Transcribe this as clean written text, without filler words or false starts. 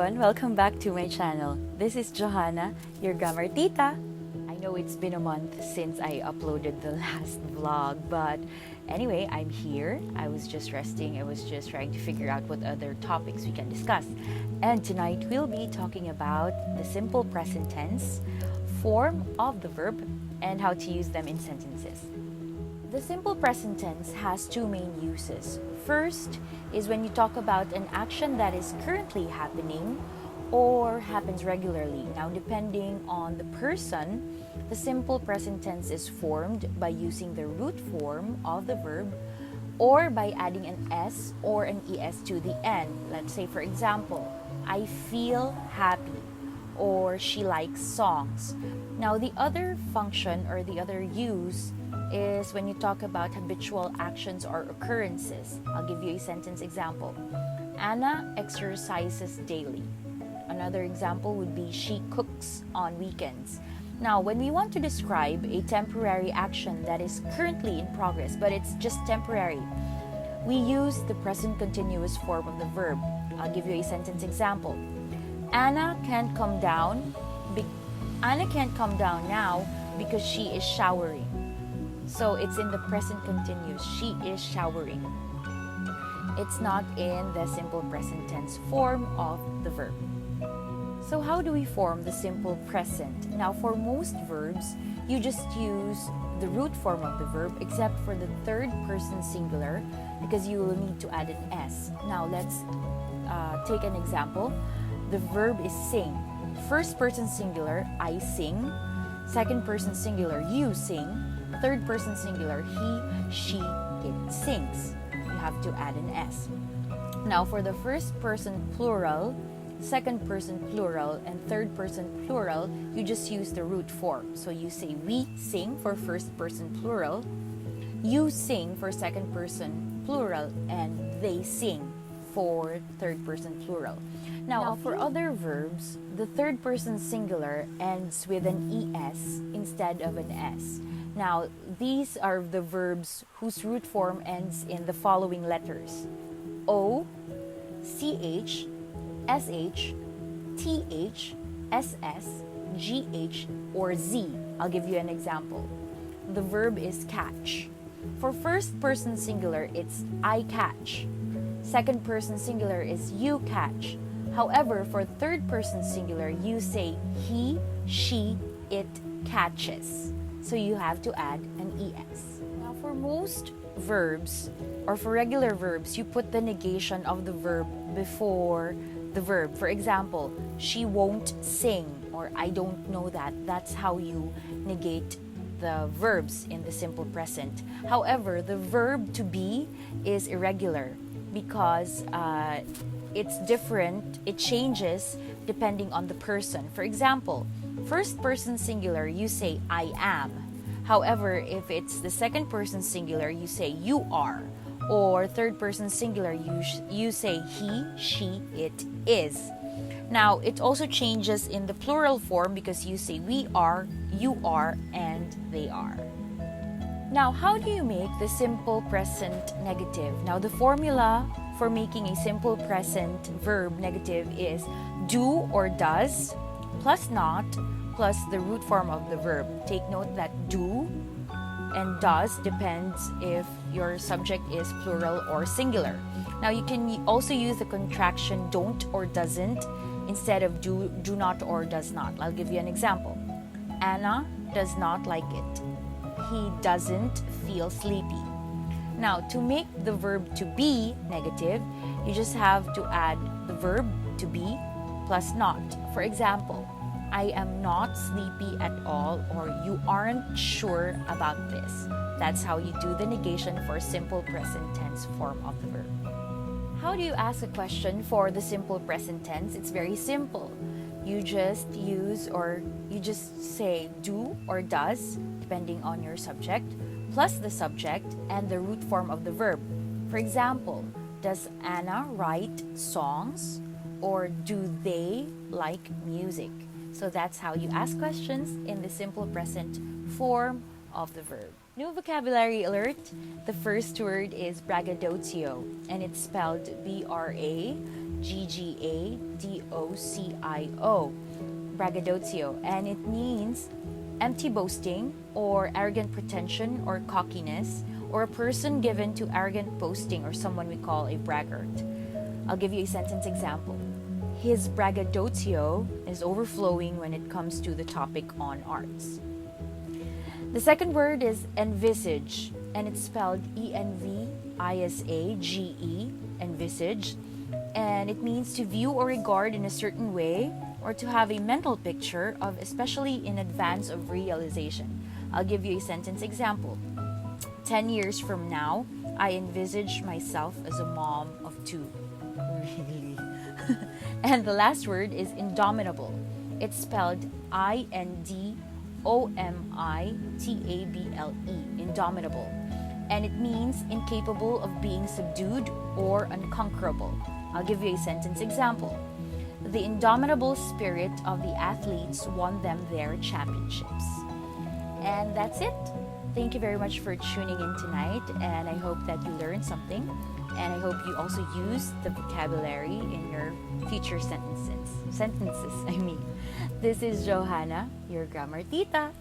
everyone, welcome back to my channel. This is Johanna, your grammar tita. I know it's been a month since I uploaded the last vlog, but anyway, I'm here. I was just resting. I was just trying to figure out what other topics we can discuss. And tonight we'll be talking about the simple present tense form of the verb and how to use them in sentences. The simple present tense has two main uses. First is when you talk about an action that is currently happening or happens regularly. Now, depending on the person, the simple present tense is formed by using the root form of the verb or by adding an S or an ES to the end. Let's say, for example, I feel happy, or she likes songs. Now, the other function or the other use is when you talk about habitual actions or occurrences. I'll give you a sentence example. Anna exercises daily. Another example would be she cooks on weekends. Now, when we want to describe a temporary action that is currently in progress, but it's just temporary, we use the present continuous form of the verb. I'll give you a sentence example. Anna can't come down now because she is showering. So it's in the present continuous. She is showering. It's not in the simple present tense form of the verb. So how do we form the simple present? Now, for most verbs, you just use the root form of the verb except for the third person singular because you will need to add an S. Now, let's take an example. The verb is sing. First person singular, I sing. Second person singular, you sing. Third person singular, he, she, it sings. You have to add an S. Now, for the first person plural, second person plural, and third person plural, you just use the root form. So you say we sing for first person plural, you sing for second person plural, and they sing for third person plural. Now, for other verbs, the third person singular ends with an ES instead of an S. Now, these are the verbs whose root form ends in the following letters: O, CH, SH, TH, SS, GH, or Z. I'll give you an example. The verb is catch. For first person singular, it's I catch. Second person singular is you catch. However, for third person singular, you say he, she, it catches. So you have to add an ES. Now, for most verbs or for regular verbs, you put the negation of the verb before the verb. For example, she won't sing, or I don't know that. That's how you negate the verbs in the simple present. However, the verb to be is irregular because it's different. It changes depending on the person. For example, first person singular, you say I am. However, if it's the second person singular, you say you are. Or third person singular, you say he, she, it is. Now, it also changes in the plural form because you say we are, you are, and they are. Now, how do you make the simple present negative? Now, the formula for making a simple present verb negative is do or does plus not plus the root form of the verb. Take note that do and does depends if your subject is plural or singular. Now, you can also use the contraction don't or doesn't instead of do not, or does not. I'll give you an example. Anna does not like it. He doesn't feel sleepy. Now, to make the verb to be negative, you just have to add the verb to be plus not. For example, I am not sleepy at all, or you aren't sure about this. That's how you do the negation for simple present tense form of the verb. How do you ask a question for the simple present tense? It's very simple. You just say do or does, depending on your subject, plus the subject and the root form of the verb. For example, does Anna write songs, or do they like music? So that's how you ask questions in the simple present form of the verb. New vocabulary alert. The first word is braggadocio, and it's spelled B-R-A G-G-A-D-O-C-I-O, braggadocio, and it means empty boasting or arrogant pretension or cockiness, or a person given to arrogant boasting, or someone we call a braggart. I'll give you a sentence example. His braggadocio is overflowing when it comes to the topic on arts. The second word is envisage, and it's spelled E-N-V-I-S-A-G-E, envisage, and it means to view or regard in a certain way, or to have a mental picture of, especially in advance of realization. I'll give you a sentence example. 10 years from now, I envisage myself as a mom of 2. Really? And the last word is indomitable. It's spelled I-N-D-O-M-I-T-A-B-L-E, indomitable. And it means incapable of being subdued or unconquerable. I'll give you a sentence example. The indomitable spirit of the athletes won them their championships. And that's it. Thank you very much for tuning in tonight, and I hope that you learned something, and I hope you also use the vocabulary in your future sentences. This is Johanna, your grammar tita.